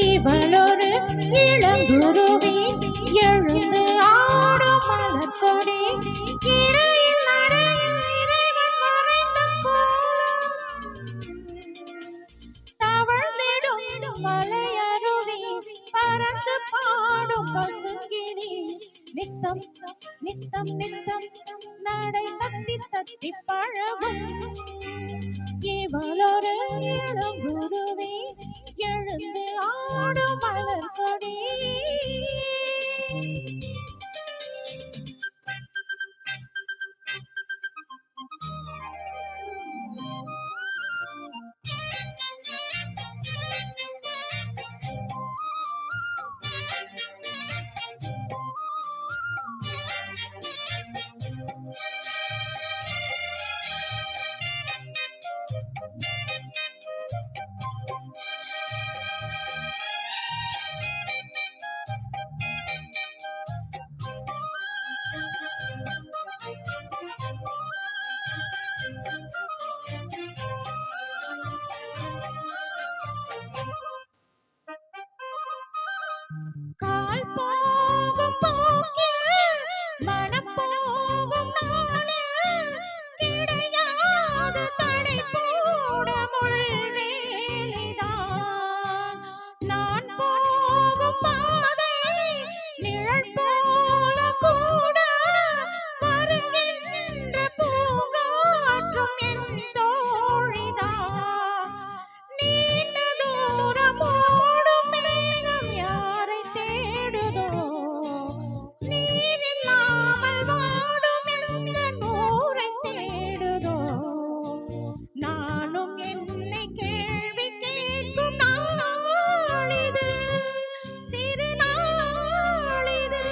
இவளொரு இளங்குருவி எழுந்து ஆடும் மலர்கொடி இடையில் நடையில் இறைவன் மறைந்த தவழ்ந்திடும் மலையருவி பறந்து பாடும் பசுங்கினி நித்தம் நித்தம் நித்தம் நடை தத்தி தத்தி பழகும் இவளொரு இளங்குருவி எழுந்து ஆடும் மலர்கொடி கால் போகும் போக்கில் மனம் போகும் நாளில் கிடையாது தடை போட முள்வேலிதான் நான் போகும் பாதை நிழல் போல கூட வருகின்ற பூங்காற்றும் என் தோழிதான் நீண்ட தூரம் ஓடும் மேகம் யாரை தேடுதோ நீரில்லாமல் வாடும் எந்த நூரை தேடுதோ நானும் என்னை கேள்வி கேட்கும் நாளிது திருநாளிது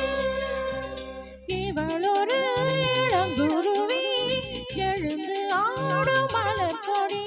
இவளொரு இளங்குருவி எழுந்து ஆடும் மலர்கொடி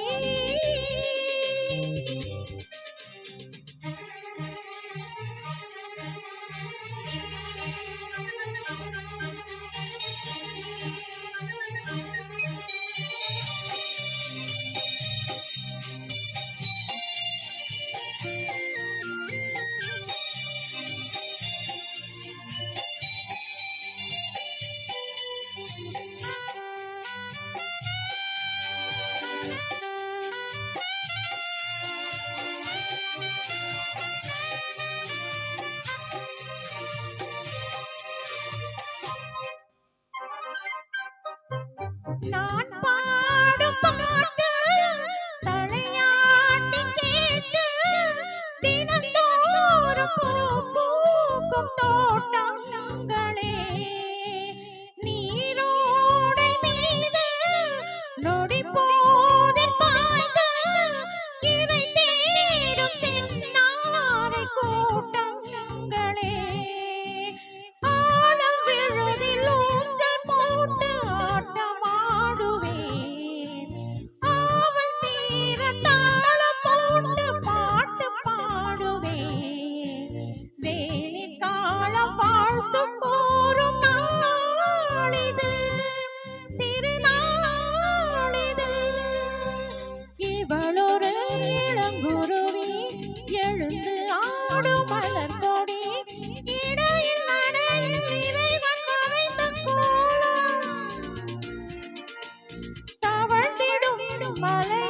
நான் பாடும் பாட்டு தலையாட்டி கேட்டு தினந்தோறும் பூக்கும் தோட்டங்களே நீரோடை மீது நொடி போதில் பாய்ந்து இறை தேடும் சென்னாரை கூட்டங்களே ஆழம் விழுதில் ஊஞ்சல் போட்டு ஆட்டமாடுவேன் ஆவல் தீர தாளம் போட்டு பாட்டு பாடுவேன் வேலிற் காலம் வாழ்த்து கூறும் நாளிது திருநாளிது இவளொரு இளங்குருவி எழுந்து ஆடும் மலர்கொடி இடையில் நடையில் இறைவன் மறைந்த கோலம் தவழ்ந்திடும் மலை